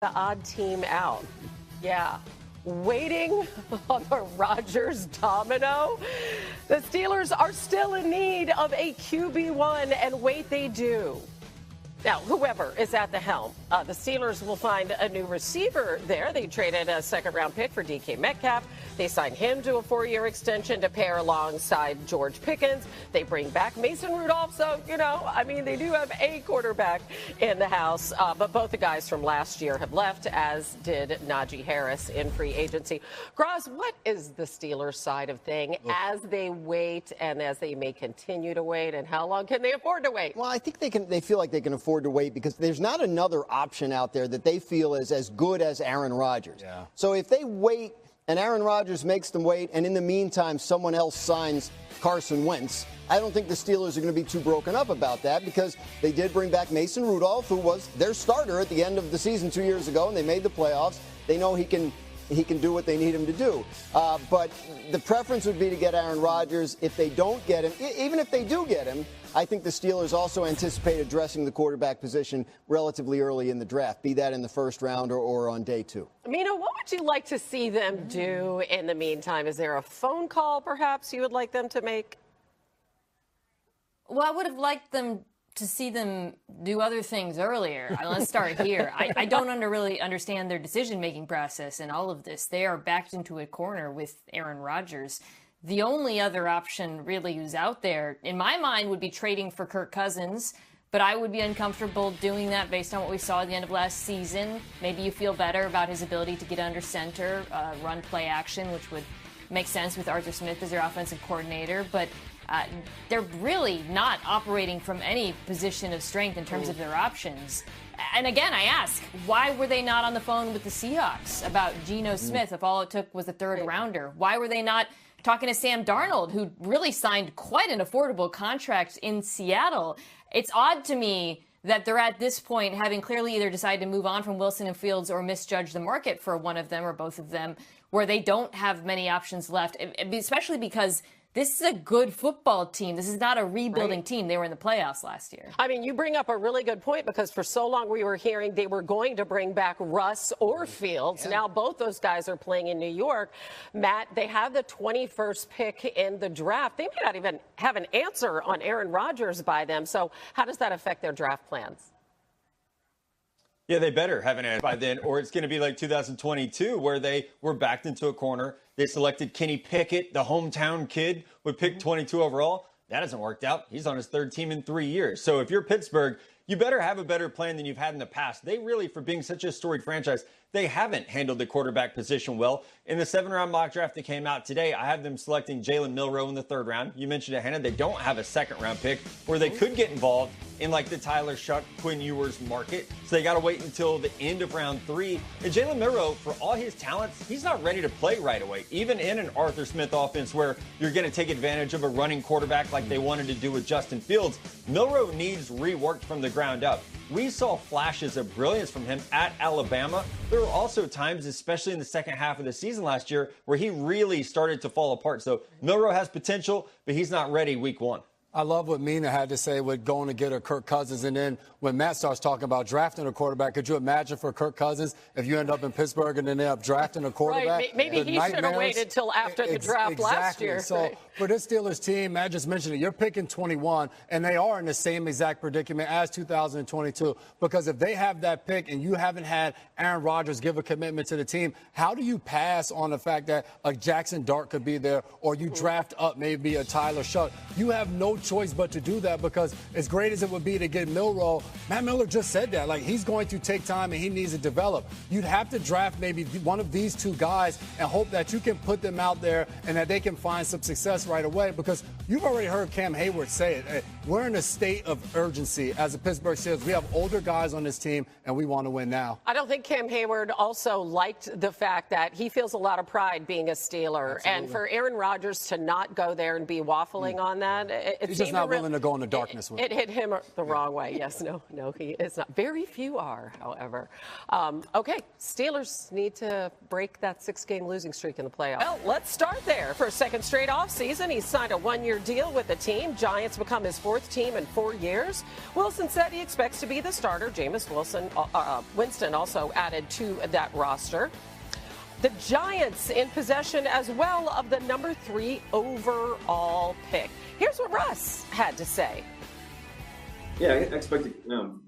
The odd team out. Yeah. Waiting on the Rodgers domino. The Steelers are still in need of a QB1, and wait, they do. Now, whoever is at the helm, the Steelers will find a new receiver there. They traded a second-round pick for DK Metcalf. They signed him to a 4-year extension to pair alongside George Pickens. They bring back Mason Rudolph. So, they do have a quarterback in the house. But both the guys from last year have left, as did Najee Harris in free agency. Groz, what is the Steelers side of thing as they wait and as they may continue to wait? And how long can they afford to wait? Well, I think they feel like they can afford to wait because there's not another option out there that they feel is as good as Aaron Rodgers. Yeah. So if they wait and Aaron Rodgers makes them wait, and in the meantime someone else signs Carson Wentz, I don't think the Steelers are going to be too broken up about that because they did bring back Mason Rudolph, who was their starter at the end of the season 2 years ago, and they made the playoffs. They know he can do what they need him to do. But the preference would be to get Aaron Rodgers. If they don't get him, even if they do get him, I think the Steelers also anticipate addressing the quarterback position relatively early in the draft, be that in the first round or on day 2. Mina, what would you like to see them do in the meantime? Is there a phone call perhaps you would like them to make? Well, I would have liked them to see them do other things earlier. Let's start here. I don't really understand their decision-making process in all of this. They are backed into a corner with Aaron Rodgers. The only other option really who's out there, in my mind, would be trading for Kirk Cousins, but I would be uncomfortable doing that based on what we saw at the end of last season. Maybe you feel better about his ability to get under center, run play action, which would make sense with Arthur Smith as their offensive coordinator, but they're really not operating from any position of strength in terms of their options. And again, I ask, why were they not on the phone with the Seahawks about Geno Smith if all it took was a third rounder? Why were they not talking to Sam Darnold, who really signed quite an affordable contract in Seattle? It's odd to me that they're at this point having clearly either decided to move on from Wilson and Fields or misjudge the market for one of them or both of them, where they don't have many options left, especially because this is a good football team. This is not a rebuilding team. They were in the playoffs last year. You bring up a really good point because for so long we were hearing they were going to bring back Russ or Fields. Yeah. Now both those guys are playing in New York. Matt, they have the 21st pick in the draft. They may not even have an answer on Aaron Rodgers by them. So how does that affect their draft plans? Yeah, they better have an answer by then, or it's going to be like 2022, where they were backed into a corner. They selected Kenny Pickett, the hometown kid, with pick 22 overall. That hasn't worked out. He's on his third team in 3 years. So if you're Pittsburgh, you better have a better plan than you've had in the past. They really, for being such a storied franchise, they haven't handled the quarterback position well. In the 7-round mock draft that came out today, I have them selecting Jalen Milroe in the 3rd round. You mentioned it, Hannah. They don't have a 2nd-round pick where they could get involved in like the Tyler Shuck, Quinn Ewers market. So they got to wait until the end of round 3. And Jalen Milroe, for all his talents, he's not ready to play right away. Even in an Arthur Smith offense where you're going to take advantage of a running quarterback like they wanted to do with Justin Fields, Milroe needs reworked from the ground up. We saw flashes of brilliance from him at Alabama. There were also times, especially in the second half of the season last year, where he really started to fall apart. So Milroe has potential, but he's not ready week 1. I love what Mina had to say with going to get a Kirk Cousins. And then when Matt starts talking about drafting a quarterback, could you imagine for Kirk Cousins if you end up in Pittsburgh and then end up drafting a quarterback? Right. Maybe he should have waited till after the draft last year. So for this Steelers team, Matt just mentioned it, you're picking 21, and they are in the same exact predicament as 2022. Because if they have that pick and you haven't had Aaron Rodgers give a commitment to the team, how do you pass on the fact that a Jackson Dart could be there or you draft up maybe a Tyler Shuck? You have no choice but to do that because as great as it would be to get Milroe, Matt Miller just said that. Like, he's going to take time and he needs to develop. You'd have to draft maybe one of these two guys and hope that you can put them out there and that they can find some success right away because you've already heard Cam Hayward say it. We're in a state of urgency as a Pittsburgh Steelers. We have older guys on this team and we want to win now. I don't think Cam Hayward also liked the fact that he feels a lot of pride being a Steeler. Absolutely. And for Aaron Rodgers to not go there and be waffling on that, he's just not willing to go in the darkness with it. It hit him the wrong way. Yes, no, he is not. Very few are, however. Okay, Steelers need to break that 6-game losing streak in the playoffs. Well, let's start there. For a second straight off season, he signed a 1-year deal with the team. Giants become his 4th fourth team in 4 years. Wilson said he expects to be the starter. Jameis Winston also added to that roster. The Giants in possession as well of the number 3 overall pick. Here's what Russ had to say. Yeah, I expect to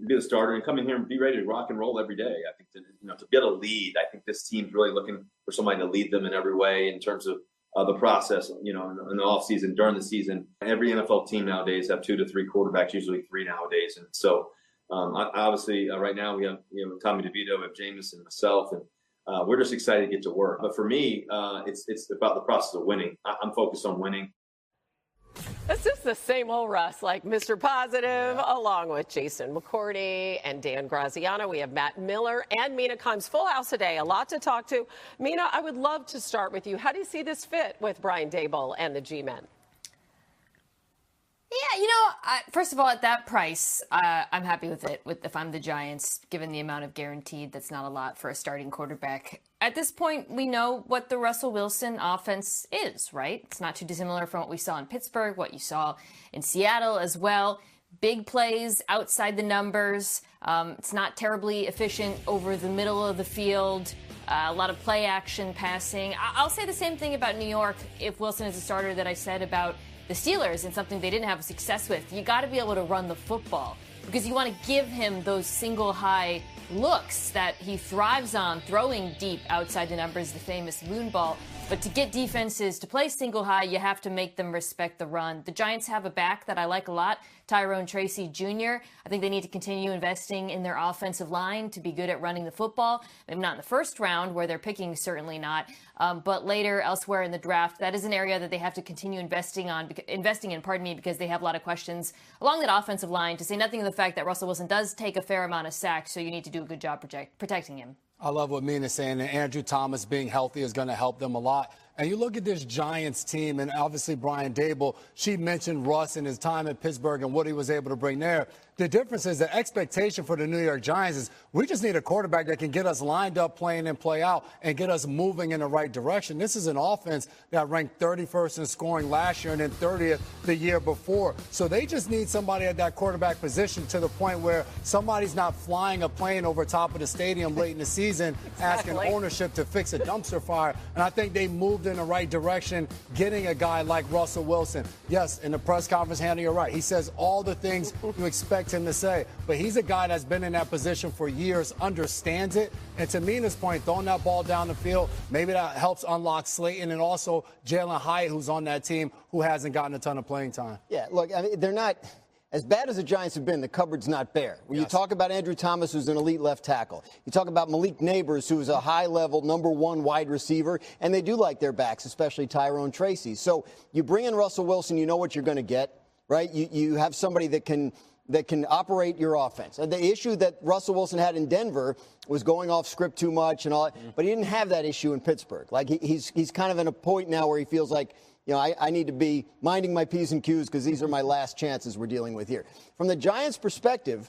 be the starter and come in here and be ready to rock and roll every day. I think to be able to lead, I think this team's really looking for somebody to lead them in every way in terms of the process, in the offseason, during the season. Every NFL team nowadays have 2 to 3 quarterbacks, usually 3 nowadays. And so obviously right now we have Tommy DeVito, we have Jameis and myself, and we're just excited to get to work. But for me, it's about the process of winning. I'm focused on winning. It's just the same old Russ, like Mr. Positive, along with Jason McCourty and Dan Graziano. We have Matt Miller and Mina Kimes. Full house today. A lot to talk to. Mina, I would love to start with you. How do you see this fit with Brian Daboll and the G-Men? Yeah, first of all, at that price, I'm happy with it. If I'm the Giants, given the amount of guaranteed, that's not a lot for a starting quarterback. At this point, we know what the Russell Wilson offense is, right? It's not too dissimilar from what we saw in Pittsburgh, what you saw in Seattle as well. Big plays outside the numbers. It's not terribly efficient over the middle of the field. A lot of play action passing. I'll say the same thing about New York if Wilson is a starter that I said about the Steelers and something they didn't have success with. You got to be able to run the football because you want to give him those single high looks that he thrives on, throwing deep outside the numbers, the famous moon ball. But to get defenses to play single high, you have to make them respect the run. The Giants have a back that I like a lot, Tyrone Tracy Jr. I think they need to continue investing in their offensive line to be good at running the football. Maybe not in the first round, where they're picking, certainly not. But later, elsewhere in the draft, that is an area that they have to continue investing in, because they have a lot of questions along that offensive line, to say nothing of the fact that Russell Wilson does take a fair amount of sacks, so you need to do a good job protecting him. I love what Mina's saying, and Andrew Thomas being healthy is going to help them a lot. And you look at this Giants team, and obviously Brian Daboll, she mentioned Russ and his time at Pittsburgh and what he was able to bring there. The difference is the expectation for the New York Giants is we just need a quarterback that can get us lined up, playing and play out, and get us moving in the right direction. This is an offense that ranked 31st in scoring last year and then 30th the year before. So they just need somebody at that quarterback position to the point where somebody's not flying a plane over top of the stadium late in the season asking ownership to fix a dumpster fire. And I think they moved in the right direction, getting a guy like Russell Wilson. Yes, in the press conference, Hannah, you're right. He says all the things you expect him to say, but he's a guy that's been in that position for years, understands it. And to Mina's point, throwing that ball down the field, maybe that helps unlock Slayton and also Jalen Hyatt, who's on that team, who hasn't gotten a ton of playing time. Yeah, look, I mean, they're not as bad as the Giants have been. The cupboard's not bare. When you talk about Andrew Thomas, who's an elite left tackle, you talk about Malik Neighbors, who's a high-level #1 wide receiver, and they do like their backs, especially Tyrone Tracy. So you bring in Russell Wilson, you know what you're going to get, right? You have somebody that can operate your offense. And the issue that Russell Wilson had in Denver was going off script too much and all, but he didn't have that issue in Pittsburgh. Like he's kind of in a point now where he feels like, I need to be minding my P's and Q's because these are my last chances we're dealing with here. From the Giants' perspective,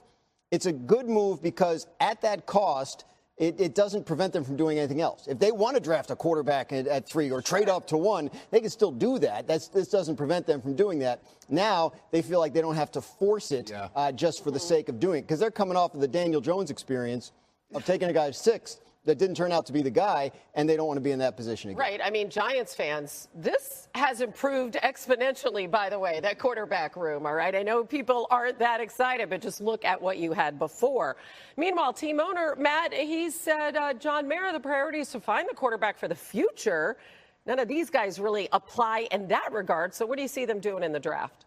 it's a good move because at that cost, it doesn't prevent them from doing anything else. If they want to draft a quarterback at 3 or trade up to 1, they can still do that. This doesn't prevent them from doing that. Now they feel like they don't have to force it just for the sake of doing it, because they're coming off of the Daniel Jones experience of taking a guy 6th that didn't turn out to be the guy, and they don't want to be in that position again. Right. I mean, Giants fans, this has improved exponentially, by the way, that quarterback room, all right? I know people aren't that excited, but just look at what you had before. Meanwhile, team owner Matt, he said, John Mara, the priority is to find the quarterback for the future. None of these guys really apply in that regard. So what do you see them doing in the draft?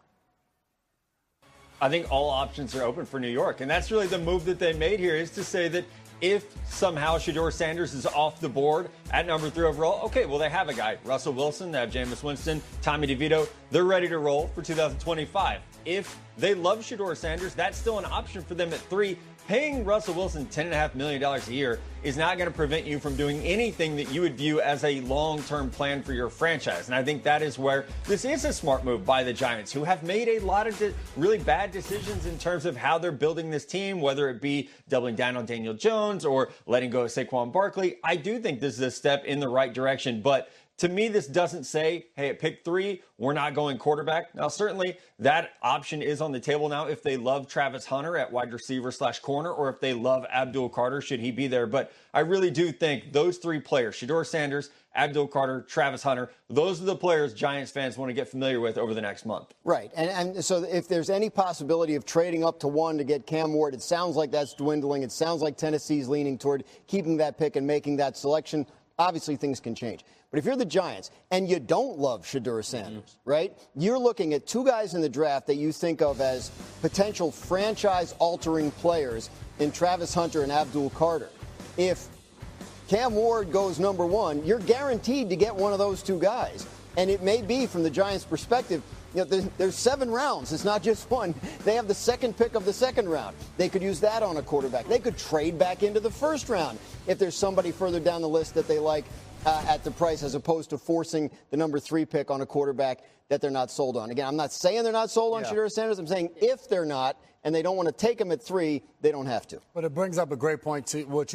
I think all options are open for New York, and that's really the move that they made here, is to say that if somehow Shedeur Sanders is off the board at number 3 overall, okay, well, they have a guy, Russell Wilson, they have Jameis Winston, Tommy DeVito. They're ready to roll for 2025. If they love Shedeur Sanders, that's still an option for them at 3. Paying Russell Wilson $10.5 million a year is not going to prevent you from doing anything that you would view as a long-term plan for your franchise. And I think that is where this is a smart move by the Giants, who have made a lot of really bad decisions in terms of how they're building this team, whether it be doubling down on Daniel Jones or letting go of Saquon Barkley. I do think this is a step in the right direction, but to me, this doesn't say, hey, at pick 3, we're not going quarterback. Now, certainly that option is on the table now if they love Travis Hunter at wide receiver / corner, or if they love Abdul Carter, should he be there. But I really do think those 3 players, Shedeur Sanders, Abdul Carter, Travis Hunter, those are the players Giants fans want to get familiar with over the next month. Right. And so if there's any possibility of trading up to 1 to get Cam Ward, it sounds like that's dwindling. It sounds like Tennessee's leaning toward keeping that pick and making that selection. Obviously, things can change. But if you're the Giants and you don't love Shedeur Sanders, right, you're looking at 2 guys in the draft that you think of as potential franchise-altering players in Travis Hunter and Abdul Carter. If Cam Ward goes number 1, you're guaranteed to get one of those 2 guys. And it may be, from the Giants' perspective, there's 7 rounds. It's not just 1. They have the 2nd pick of the 2nd round. They could use that on a quarterback. They could trade back into the 1st round if there's somebody further down the list that they like at the price, as opposed to forcing the number 3 pick on a quarterback that they're not sold on. Again, I'm not saying they're not sold on Shedeur Sanders. I'm saying if they're not and they don't want to take him at 3, they don't have to. But it brings up a great point to what you